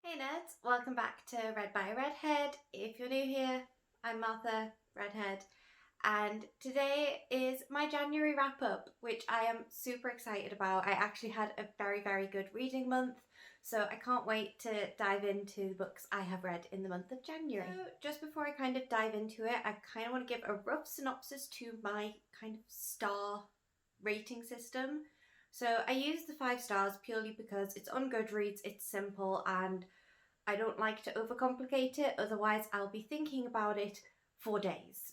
Hey nerds, welcome back to Read by a Redhead. If you're new here, I'm Martha, Redhead, and today is my January wrap up, which I am super excited about. I actually had a very good reading month, so I can't wait to dive into the books I have read in the month of January. So just before I kind of dive into it, I kind of want to give a rough synopsis to my kind of star rating system. So I use the 5 stars purely because it's on Goodreads, it's simple, and I don't like to overcomplicate it, otherwise I'll be thinking about it for days.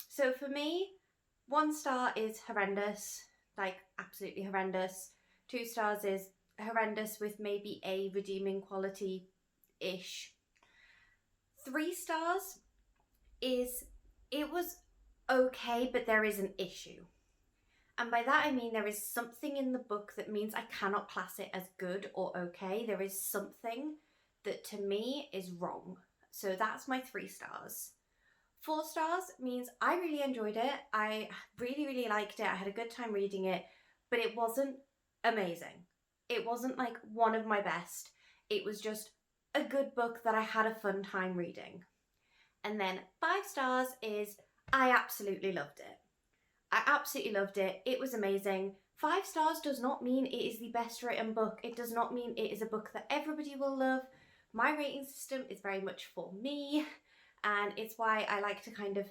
So for me, 1 star is horrendous, like absolutely horrendous. 2 stars is horrendous with maybe a redeeming quality-ish. 3 stars is, it was okay, but there is an issue. And by that I mean there is something in the book that means I cannot class it as good or okay. There is something that to me is wrong. So that's my 3 stars. 4 stars means I really enjoyed it. I really liked it. I had a good time reading it, but it wasn't amazing. It wasn't like one of my best. It was just a good book that I had a fun time reading. And then 5 stars is I absolutely loved it. I absolutely loved it. It was amazing. 5 stars does not mean it is the best written book. It does not mean it is a book that everybody will love. My rating system is very much for me, and it's why I like to kind of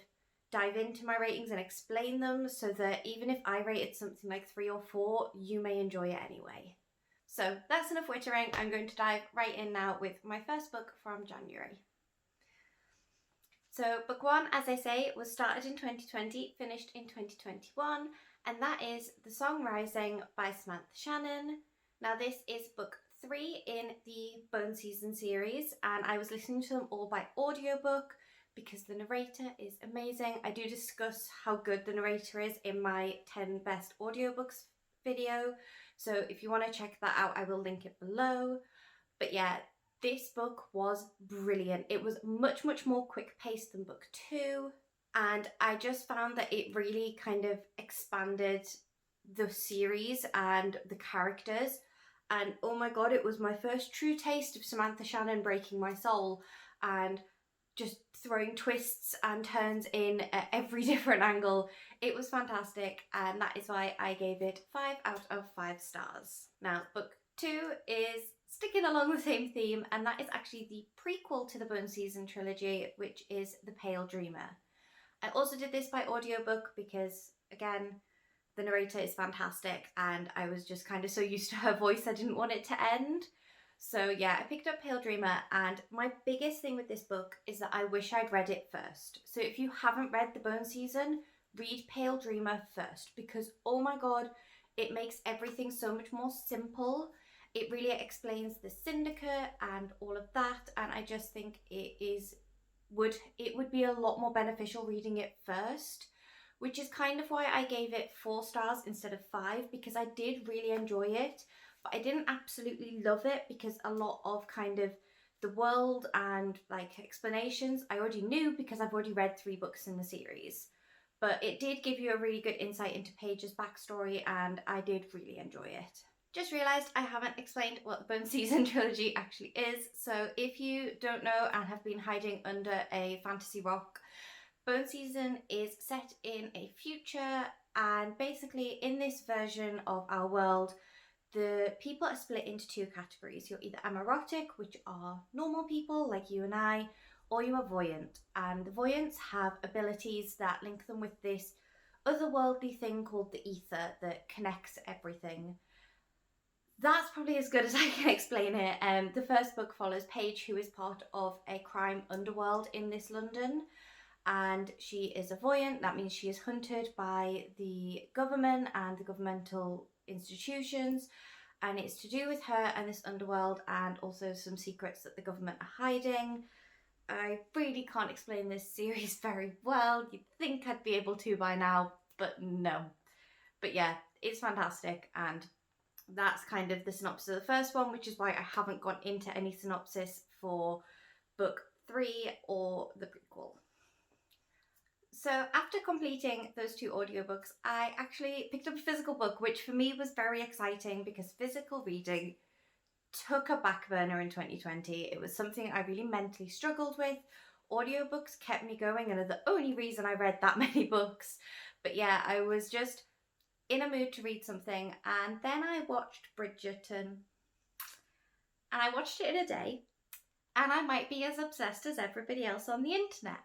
dive into my ratings and explain them so that even if I rated something like 3 or 4, you may enjoy it anyway. So that's enough wittering. I'm going to dive right in now with my first book from January. So book 1, as I say, was started in 2020, finished in 2021, and that is The Song Rising by Samantha Shannon. Now this is book 3 in the Bone Season series, and I was listening to them all by audiobook because the narrator is amazing. I do discuss how good the narrator is in my 10 best audiobooks video, so if you want to check that out, I will link it below. But yeah, this book was brilliant. It was much more quick paced than book 2, and I just found that it really kind of expanded the series and the characters. And oh my god, it was my first true taste of Samantha Shannon breaking my soul and just throwing twists and turns in at every different angle. It was fantastic, and that is why I gave it 5 out of 5 stars. Now, book 2 is sticking along the same theme, and that is actually the prequel to the Bone Season trilogy, which is The Pale Dreamer. I also did this by audiobook because, again, the narrator is fantastic, and I was just kind of so used to her voice I didn't want it to end. So yeah, I picked up Pale Dreamer, and my biggest thing with this book is that I wish I'd read it first. So if you haven't read The Bone Season, read Pale Dreamer first, because oh my god, it makes everything so much more simple. It really explains the syndicate and all of that, and I just think it would be a lot more beneficial reading it first, which is kind of why I gave it 4 stars instead of 5, because I did really enjoy it, but I didn't absolutely love it because a lot of kind of the world and like explanations I already knew because I've already read 3 books in the series. But it did give you a really good insight into Paige's backstory, and I did really enjoy it. Just realised I haven't explained what the Bone Season trilogy actually is, so if you don't know and have been hiding under a fantasy rock, Bone Season is set in a future, and basically in this version of our world, the people are split into 2 categories. You're either amerotic, which are normal people like you and I, or you are voyant. And the voyants have abilities that link them with this otherworldly thing called the ether that connects everything. That's probably as good as I can explain it. The first book follows Paige, who is part of a crime underworld in this London, and she is a voyant. That means she is hunted by the government and the governmental institutions, and it's to do with her and this underworld and also some secrets that the government are hiding. I really can't explain this series very well. You'd think I'd be able to by now, but no. But yeah, it's fantastic, and that's kind of the synopsis of the first one, which is why I haven't gone into any synopsis for book 3 or the prequel. So after completing those 2 audiobooks, I actually picked up a physical book, which for me was very exciting because physical reading took a back burner in 2020. It was something I really mentally struggled with. Audiobooks kept me going and are the only reason I read that many books. But yeah, I was just in a mood to read something, and then I watched Bridgerton. And I watched it in a day, and I might be as obsessed as everybody else on the internet.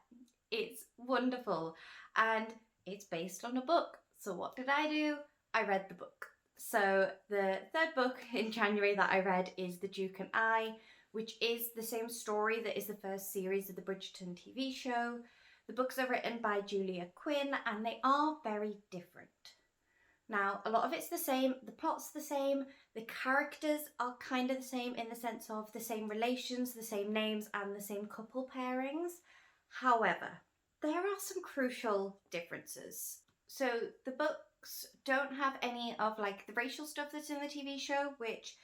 It's wonderful, and it's based on a book. So what did I do? I read the book. So the third book in January that I read is The Duke and I, which is the same story that is the first series of the Bridgerton TV show. The books are written by Julia Quinn, and they are very different. Now, a lot of it's the same, the plot's the same, the characters are kind of the same in the sense of the same relations, the same names, and the same couple pairings. However, there are some crucial differences. So the books don't have any of like the racial stuff that's in the TV show, which,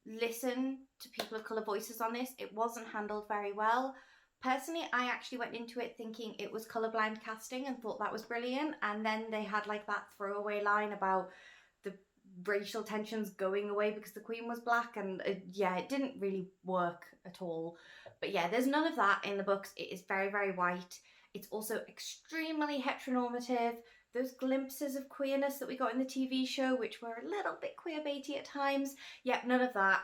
listen to people of colour voices on this, it wasn't handled very well. Personally, I actually went into it thinking it was colourblind casting and thought that was brilliant, and then they had like that throwaway line about the racial tensions going away because the Queen was black, and yeah, it didn't really work at all. But yeah, there's none of that in the books. It is very, very white. It's also extremely heteronormative. Those glimpses of queerness that we got in the TV show, which were a little bit queerbaity at times, yep, none of that.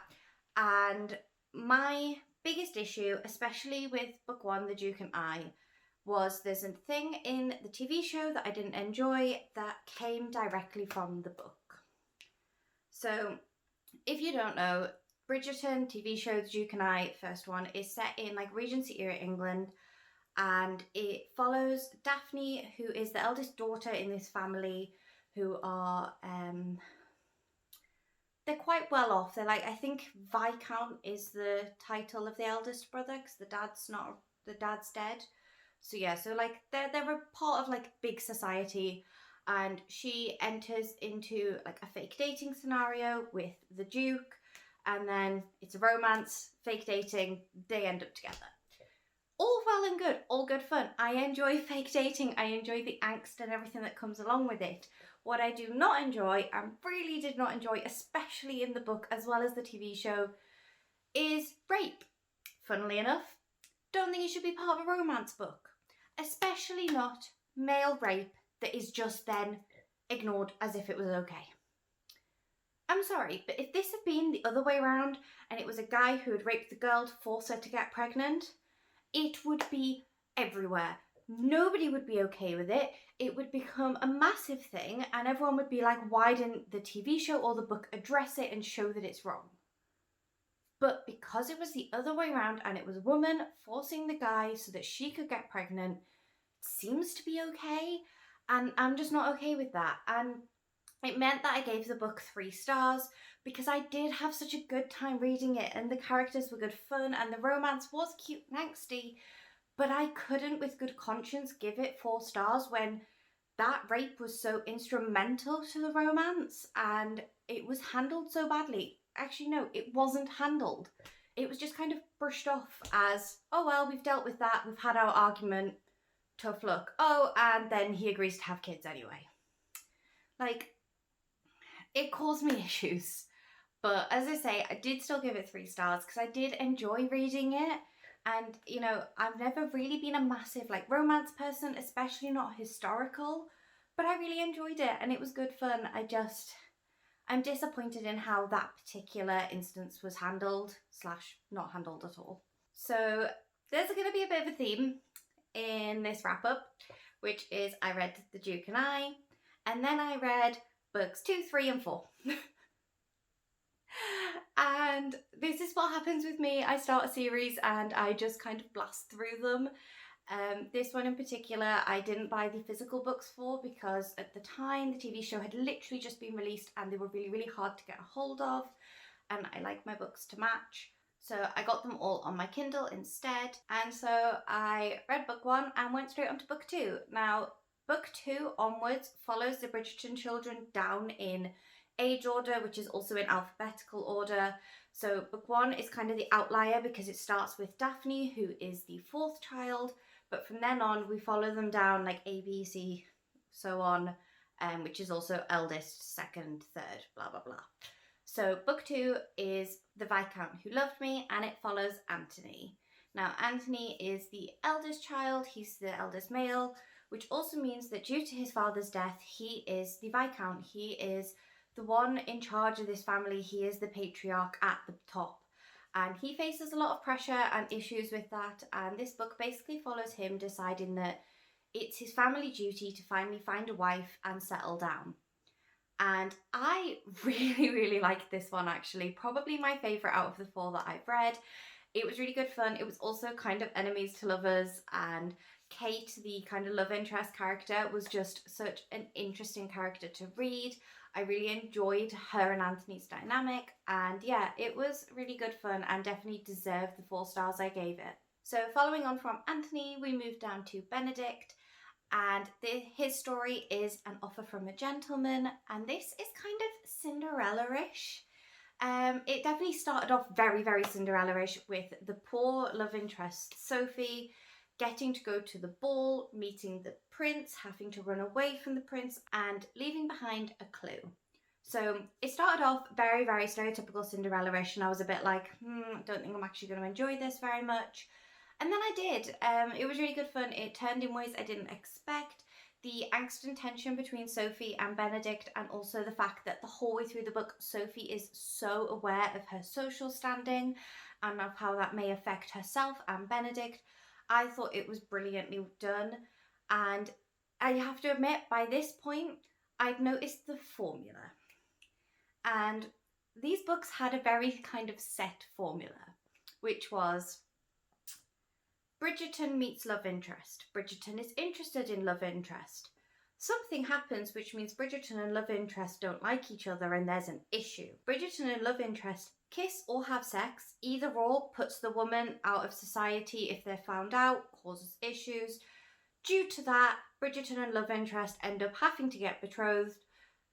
And my biggest issue, especially with book one, The Duke and I, was there's a thing in the TV show that I didn't enjoy that came directly from the book. So, if you don't know, Bridgerton TV show, The Duke and I, first one, is set in like Regency era England, and it follows Daphne, who is the eldest daughter in this family, who are they're quite well off. They're like, I think Viscount is the title of the eldest brother because the dad's dead. So yeah, so like they're a part of like big society, and she enters into like a fake dating scenario with the Duke, and then it's a romance, fake dating, they end up together. All well and good, all good fun. I enjoy fake dating, I enjoy the angst and everything that comes along with it. What I do not enjoy, and really did not enjoy, especially in the book as well as the TV show, is rape. Funnily enough, don't think it should be part of a romance book. Especially not male rape that is just then ignored as if it was okay. I'm sorry, but if this had been the other way around and it was a guy who had raped the girl to force her to get pregnant, it would be everywhere. Nobody would be okay with it. It would become a massive thing, and everyone would be like, why didn't the TV show or the book address it and show that it's wrong? But because it was the other way around and it was a woman forcing the guy so that she could get pregnant, it seems to be okay, and I'm just not okay with that. And it meant that I gave the book 3 stars because I did have such a good time reading it, and the characters were good fun and the romance was cute and angsty, but I couldn't with good conscience give it 4 stars when that rape was so instrumental to the romance and it was handled so badly. Actually, no, it wasn't handled. It was just kind of brushed off as, oh well, we've dealt with that, we've had our argument, tough luck. Oh, and then he agrees to have kids anyway. Like, it caused me issues. But as I say, I did still give it 3 stars because I did enjoy reading it. And, you know, I've never really been a massive, like, romance person, especially not historical. But I really enjoyed it and it was good fun. I'm disappointed in how that particular instance was handled / not handled at all. So there's going to be a bit of a theme in this wrap up, which is I read The Duke and I, and then I read books 2, 3 and 4. And this is what happens with me. I start a series and I just kind of blast through them. This one in particular I didn't buy the physical books for because at the time the TV show had literally just been released and they were really, really hard to get a hold of, and I like my books to match. So I got them all on my Kindle instead, and so I read book 1 and went straight on to book 2. Now, book 2 onwards follows the Bridgerton children down in age order, which is also in alphabetical order. So book 1 is kind of the outlier because it starts with Daphne, who is the 4th child, but from then on we follow them down like A, B, C, so on, which is also eldest, 2nd, 3rd, blah, blah, blah. So book 2 is The Viscount Who Loved Me, and it follows Anthony. Now Anthony is the eldest child, he's the eldest male, which also means that due to his father's death, he is the Viscount. He is the one in charge of this family. He is the patriarch at the top. And he faces a lot of pressure and issues with that. And this book basically follows him deciding that it's his family duty to finally find a wife and settle down. And I really, really liked this one actually. Probably my favourite out of the 4 that I've read. It was really good fun. It was also kind of enemies to lovers, and Kate, the kind of love interest character, was just such an interesting character to read. I really enjoyed her and Anthony's dynamic, and yeah, it was really good fun and definitely deserved the 4 stars I gave it. So following on from Anthony, we moved down to Benedict, and his story is An Offer from a Gentleman, and this is kind of Cinderella-ish. It definitely started off very, very Cinderella-ish with the poor love interest Sophie getting to go to the ball, meeting the prince, having to run away from the prince, and leaving behind a clue. So it started off very, very stereotypical Cinderella-ish, and I was a bit like, I don't think I'm actually going to enjoy this very much. And then I did. It was really good fun. It turned in ways I didn't expect. The angst and tension between Sophie and Benedict, and also the fact that the whole way through the book, Sophie is so aware of her social standing and of how that may affect herself and Benedict. I thought it was brilliantly done, and I have to admit, by this point, I'd noticed the formula. And these books had a very kind of set formula, which was Bridgerton meets love interest. Bridgerton is interested in love interest. Something happens which means Bridgerton and love interest don't like each other and there's an issue. Bridgerton and love interest kiss or have sex. Either or puts the woman out of society if they're found out, causes issues. Due to that, Bridgerton and love interest end up having to get betrothed,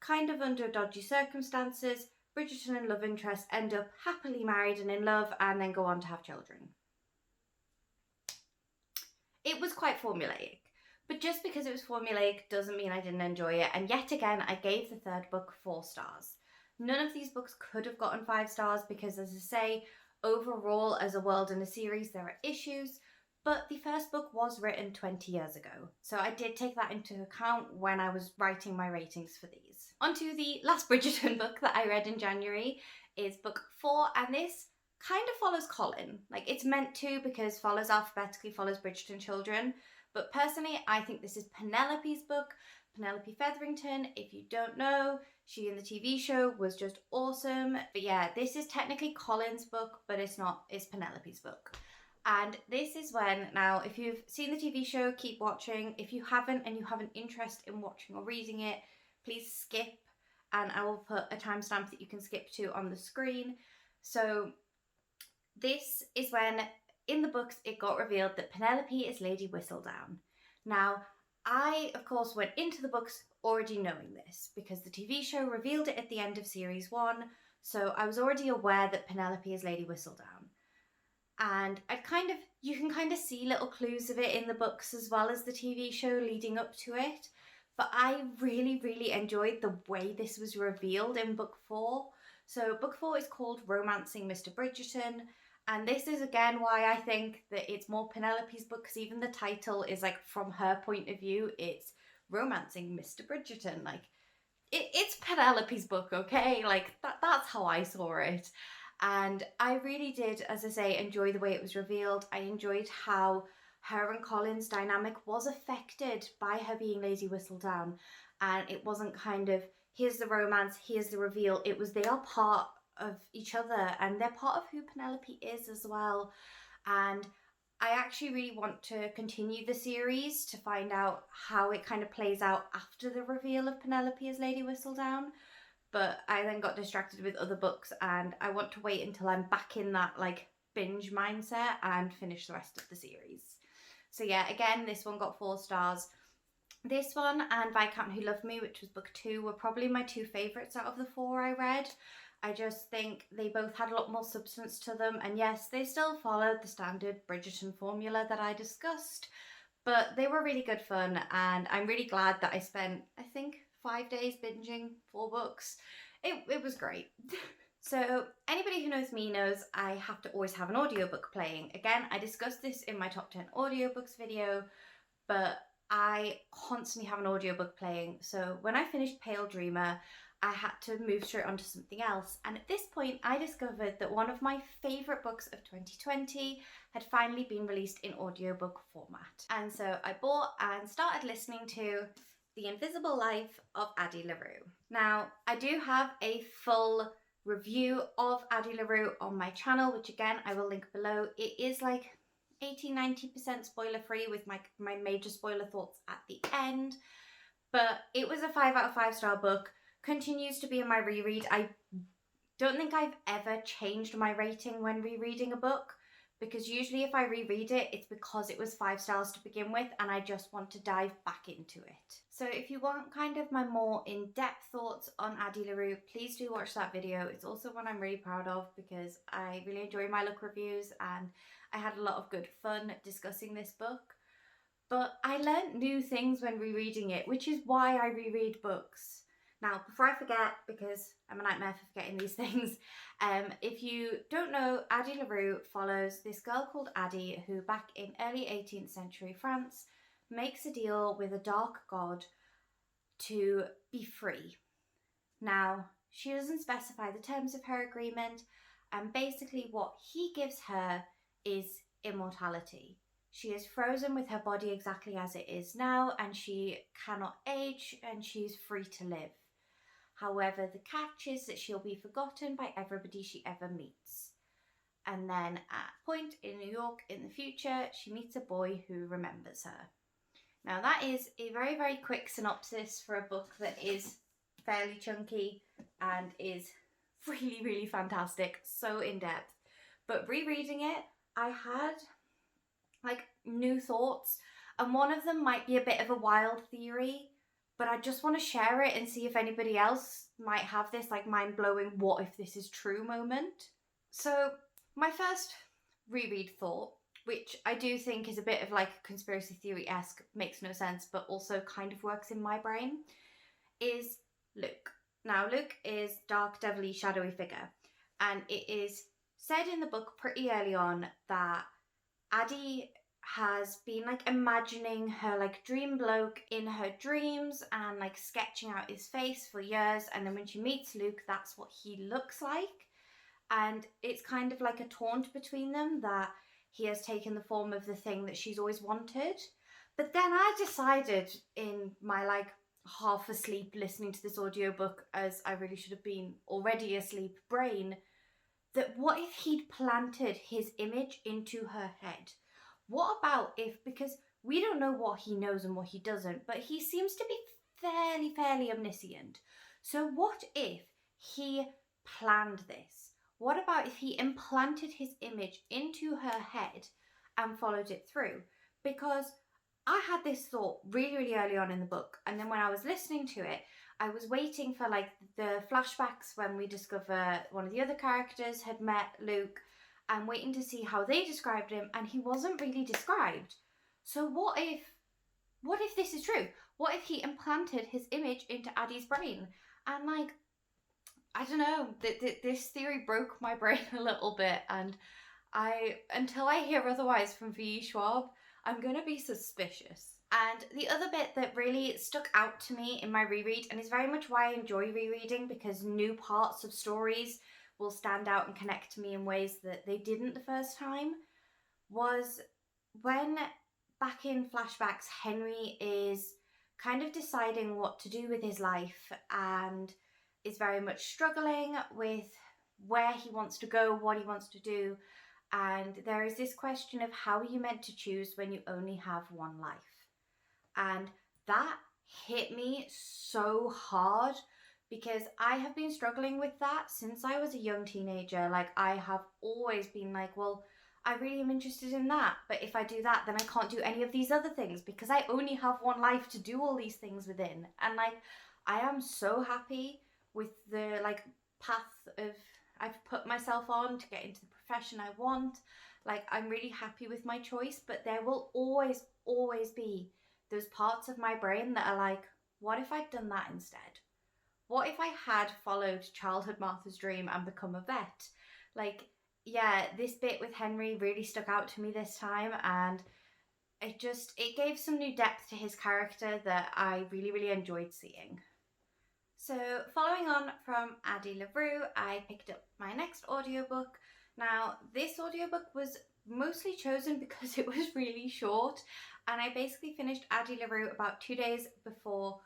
kind of under dodgy circumstances. Bridgerton and love interest end up happily married and in love and then go on to have children. It was quite formulaic, but just because it was formulaic doesn't mean I didn't enjoy it. And yet again, I gave the 3rd book 4 stars. None of these books could have gotten 5 stars because, as I say, overall as a world and a series there are issues, but the 1st book was written 20 years ago. So I did take that into account when I was writing my ratings for these. On to the last Bridgerton book that I read in January is book 4, and this kind of follows Colin. Like, it's meant to, because follows alphabetically, follows Bridgerton children. But personally, I think this is Penelope's book. Penelope Featherington, if you don't know, she in the TV show was just awesome. But yeah, this is technically Colin's book, but it's not, it's Penelope's book. And this is when, now, if you've seen the TV show, keep watching. If you haven't and you have an interest in watching or reading it, please skip. And I will put a timestamp that you can skip to on the screen. So this is when, in the books, it got revealed that Penelope is Lady Whistledown. Now, I, of course, went into the books already knowing this, because the TV show revealed it at the end of series 1, so I was already aware that Penelope is Lady Whistledown. And you can kind of see little clues of it in the books as well as the TV show leading up to it, but I really, really enjoyed the way this was revealed in book 4. So book 4 is called Romancing Mr. Bridgerton, and this is again why I think that it's more Penelope's book, because even the title is like from her point of view, it's Romancing Mr. Bridgerton. Like, it's Penelope's book, okay? Like, that's how I saw it. And I really did, as I say, enjoy the way it was revealed. I enjoyed how her and Colin's dynamic was affected by her being Lady Whistledown, and it wasn't kind of, here's the romance, here's the reveal. It was, they are part of each other, and they're part of who Penelope is as well. And I actually really want to continue the series to find out how it kind of plays out after the reveal of Penelope as Lady Whistledown. But I then got distracted with other books, and I want to wait until I'm back in that like binge mindset and finish the rest of the series. So yeah, again, this one got 4 stars. This one and Viscount Who Loved Me, which was book 2, were probably my 2 favourites out of the 4 I read. I just think they both had a lot more substance to them, and yes, they still followed the standard Bridgerton formula that I discussed, but they were really good fun, and I'm really glad that I spent, I think, 5 days binging 4 books. It was great. So anybody who knows me knows I have to always have an audiobook playing. Again, I discussed this in my top 10 audiobooks video, but I constantly have an audiobook playing. So when I finished Pale Dreamer, I had to move straight onto something else. And at this point, I discovered that one of my favourite books of 2020 had finally been released in audiobook format. And so I bought and started listening to The Invisible Life of Addie LaRue. Now, I do have a full review of Addie LaRue on my channel, which again I will link below. It is like 80-90% spoiler free with my major spoiler thoughts at the end, but it was a 5 out of 5 star book, continues to be in my reread. I don't think I've ever changed my rating when rereading a book, because usually if I reread it, it's because it was 5 stars to begin with and I just want to dive back into it. So if you want kind of my more in-depth thoughts on Addie LaRue, please do watch that video. It's also one I'm really proud of because I really enjoy my look reviews and I had a lot of good fun discussing this book. But I learned new things when rereading it, which is why I reread books. Now, before I forget, because I'm a nightmare for forgetting these things, if you don't know, Addie LaRue follows this girl called Addie who back in early 18th century France makes a deal with a dark god to be free. Now, she doesn't specify the terms of her agreement, and basically what he gives her is immortality. She is frozen with her body exactly as it is now, and she cannot age, and she's free to live. However, the catch is that she'll be forgotten by everybody she ever meets. And then at a point in New York in the future, she meets a boy who remembers her. Now that is a very, very quick synopsis for a book that is fairly chunky and is really, really fantastic, so in-depth. But rereading it, I had like new thoughts, and one of them might be a bit of a wild theory, but I just want to share it and see if anybody else might have this like mind-blowing what if this is true moment. So my first reread thought, which I do think is a bit of like conspiracy theory-esque, makes no sense, but also kind of works in my brain, is Luke. Now Luke is dark, devilly, shadowy figure, and it is said in the book pretty early on that Addie has been like imagining her like dream bloke in her dreams and like sketching out his face for years, and then when she meets Luke, that's what he looks like. And it's kind of like a taunt between them that he has taken the form of the thing that she's always wanted. But then I decided in my like half asleep listening to this audiobook, as I really should have been already asleep brain, that what if he'd planted his image into her head? What about if, because we don't know what he knows and what he doesn't, but he seems to be fairly omniscient. So what if he planned this? What about if he implanted his image into her head and followed it through? Because I had this thought really, really early on in the book, and then when I was listening to it, I was waiting for like the flashbacks when we discover one of the other characters had met Luke, and waiting to see how they described him, and he wasn't really described. So what if this is true? What if he implanted his image into Addie's brain? And like, I don't know, this theory broke my brain a little bit, and until I hear otherwise from V.E. Schwab, I'm gonna be suspicious. And the other bit that really stuck out to me in my reread, and is very much why I enjoy rereading, because new parts of stories will stand out and connect to me in ways that they didn't the first time, was when back in flashbacks Henry is kind of deciding what to do with his life and is very much struggling with where he wants to go, what he wants to do, and there is this question of how are you meant to choose when you only have one life? And that hit me so hard, because I have been struggling with that since I was a young teenager. Like, I have always been like, well, I really am interested in that, but if I do that, then I can't do any of these other things because I only have one life to do all these things within. And like, I am so happy with the like path of I've put myself on to get into the profession I want. Like, I'm really happy with my choice, but there will always be those parts of my brain that are like, what if I'd done that instead? what if I had followed childhood Martha's dream and become a vet? Like, yeah, this bit with Henry really stuck out to me this time, and it gave some new depth to his character that I really, really enjoyed seeing. So following on from Addie LaRue, I picked up my next audiobook. Now, this audiobook was mostly chosen because it was really short, and I basically finished Addie LaRue about 2 days before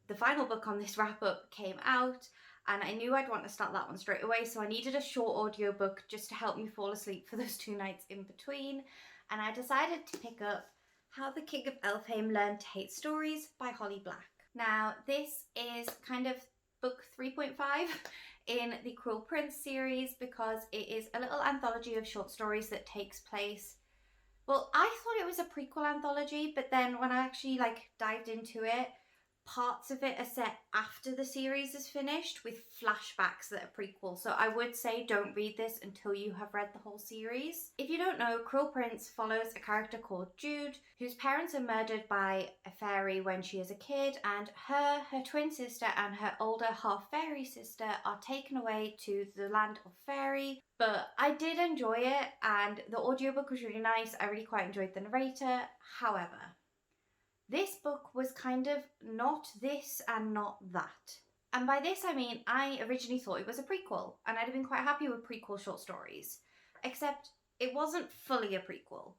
the final book on this wrap-up came out, and I knew I'd want to start that one straight away, so I needed a short audiobook just to help me fall asleep for those 2 nights in between, and I decided to pick up How the King of Elfhame Learned to Hate Stories by Holly Black. Now, this is kind of book 3.5 in the Cruel Prince series because it is a little anthology of short stories that takes place. Well, I thought it was a prequel anthology, but then when I actually dived into it, parts of it are set after the series is finished with flashbacks that are prequel. So I would say don't read this until you have read the whole series. If you don't know, Cruel Prince follows a character called Jude, whose parents are murdered by a fairy when she is a kid, and her twin sister and her older half fairy sister are taken away to the land of fairy. But I did enjoy it, and the audiobook was really nice. I really quite enjoyed the narrator. However, this book was kind of not this and not that. And by this I mean I originally thought it was a prequel, and I'd have been quite happy with prequel short stories, except it wasn't fully a prequel.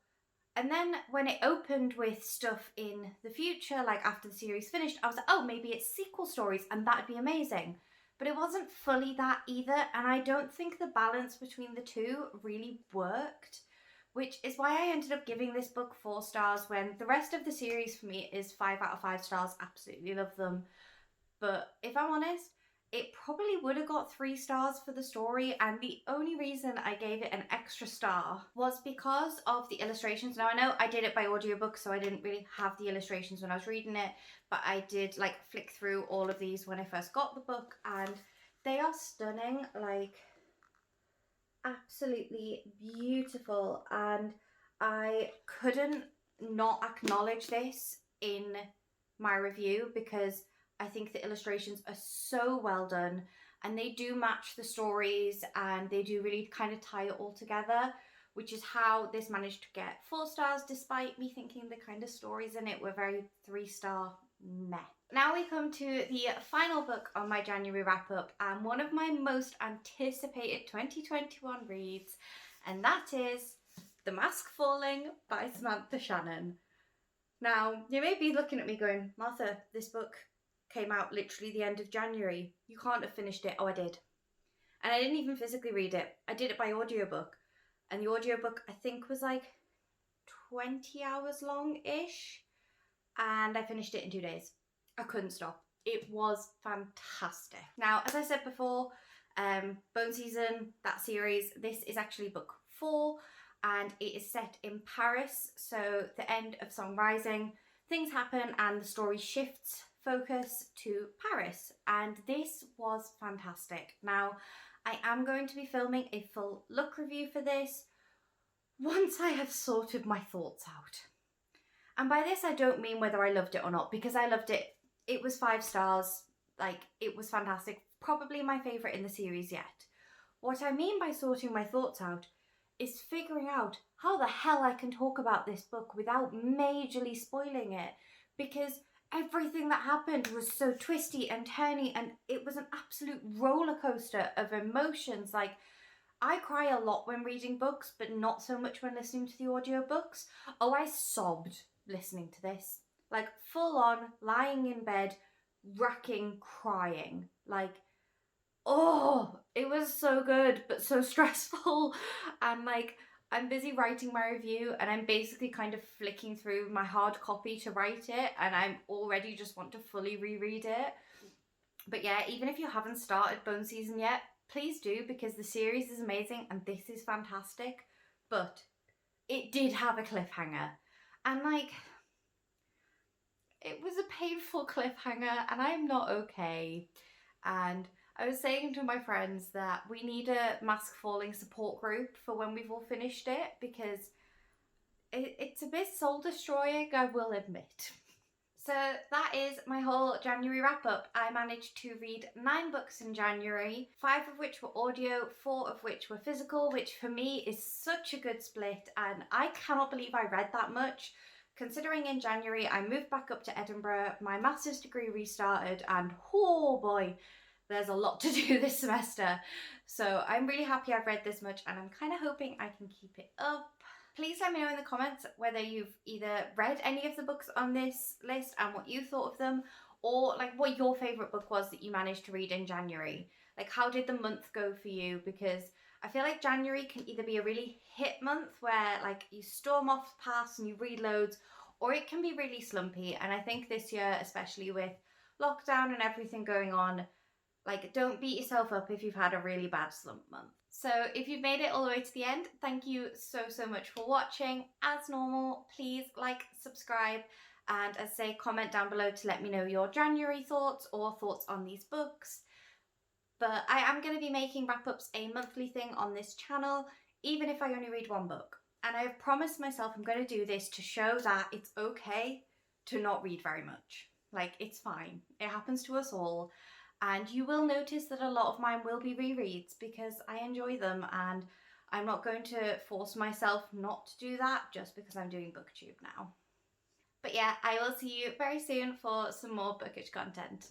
And then when it opened with stuff in the future, like after the series finished, I was like, oh, maybe it's sequel stories and that'd be amazing. But it wasn't fully that either, and I don't think the balance between the two really worked. Which is why I ended up giving this book 4 stars when the rest of the series for me is 5 out of 5 stars. Absolutely love them. But if I'm honest, it probably would have got 3 stars for the story, and the only reason I gave it an extra star was because of the illustrations. Now, I know I did it by audiobook, so I didn't really have the illustrations when I was reading it, but I did flick through all of these when I first got the book, and they are stunning. Absolutely beautiful, and I couldn't not acknowledge this in my review because I think the illustrations are so well done, and they do match the stories, and they do really kind of tie it all together, which is how this managed to get 4 stars despite me thinking the kind of stories in it were very 3-star meh. Now we come to the final book on my January wrap-up, and one of my most anticipated 2021 reads, and that is The Mask Falling by Samantha Shannon. Now, you may be looking at me going, Martha, this book came out literally the end of January. You can't have finished it. Oh, I did. And I didn't even physically read it. I did it by audiobook. And the audiobook, I think, was 20 hours long-ish. And I finished it in 2 days. I couldn't stop. It was fantastic. Now, as I said before, Bone Season, that series, this is actually book 4, and it is set in Paris. So the end of Song Rising, things happen and the story shifts focus to Paris, and this was fantastic. Now, I am going to be filming a full look review for this once I have sorted my thoughts out. And by this I don't mean whether I loved it or not, because I loved it. It was 5 stars, it was fantastic, probably my favourite in the series yet. What I mean by sorting my thoughts out is figuring out how the hell I can talk about this book without majorly spoiling it, because everything that happened was so twisty and turny, and it was an absolute roller coaster of emotions. I cry a lot when reading books, but not so much when listening to the audiobooks. Oh, I sobbed listening to this. Full on, lying in bed, racking, crying. Oh, it was so good, but so stressful. And I'm busy writing my review, and I'm basically kind of flicking through my hard copy to write it, and I'm already just want to fully reread it. But yeah, even if you haven't started Bone Season yet, please do, because the series is amazing and this is fantastic. But it did have a cliffhanger, and it was a painful cliffhanger, and I'm not okay. And I was saying to my friends that we need a Mask Falling support group for when we've all finished it, because it's a bit soul destroying, I will admit. So that is my whole January wrap up. I managed to read 9 books in January, 5 of which were audio, 4 of which were physical, which for me is such a good split, and I cannot believe I read that much. Considering in January I moved back up to Edinburgh, my master's degree restarted, and oh boy, there's a lot to do this semester. So I'm really happy I've read this much, and I'm kind of hoping I can keep it up. Please let me know in the comments whether you've either read any of the books on this list and what you thought of them, or like what your favourite book was that you managed to read in January. Like, how did the month go for you? Because I feel like January can either be a really hit month where like you storm off past and you read loads, or it can be really slumpy. And I think this year, especially with lockdown and everything going on, like, don't beat yourself up if you've had a really bad slump month. So if you've made it all the way to the end, thank you so much for watching. As normal, please like, subscribe, and as I say, comment down below to let me know your January thoughts or thoughts on these books. But I am going to be making wrap-ups a monthly thing on this channel, even if I only read 1 book. And I have promised myself I'm going to do this to show that it's okay to not read very much. Like, it's fine. It happens to us all. And you will notice that a lot of mine will be rereads because I enjoy them, and I'm not going to force myself not to do that just because I'm doing BookTube now. But yeah, I will see you very soon for some more bookish content.